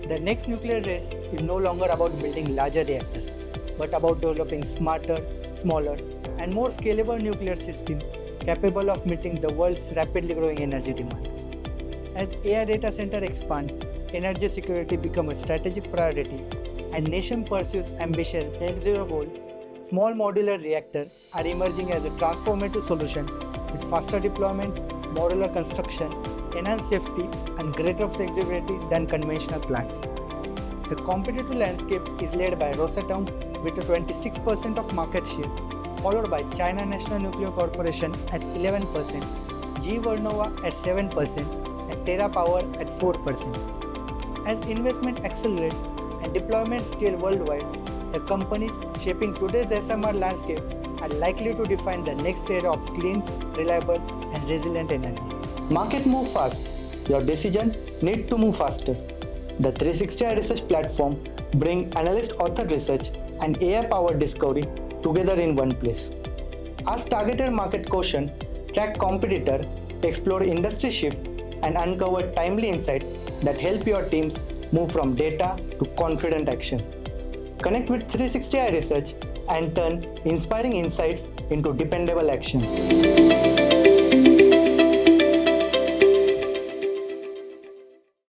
The next nuclear race is no longer about building larger reactors, but about developing smarter, smaller, and more scalable nuclear systems capable of meeting the world's rapidly growing energy demand. As AI data centers expand, energy security becomes a strategic priority, and nation pursues ambitious net zero goals. Small modular reactors are emerging as a transformative solution with faster deployment, modular construction, enhanced safety, and greater flexibility than conventional plants. The competitive landscape is led by Rosatom with a 26% of market share, followed by China National Nuclear Corporation at 11%, GE Vernova at 7%, and TerraPower at 4%. As investment accelerates and deployment scale worldwide, the companies shaping today's SMR landscape are likely to define the next era of clean, reliable, and resilient energy. Market move fast. Your decision need to move faster. The 360iResearch platform brings analyst-authored research and AI-powered discovery together in one place. Ask targeted market question, track competitor, explore industry shift, and uncover timely insights that help your teams move from data to confident action. Connect with 360iResearch and turn inspiring insights into dependable actions.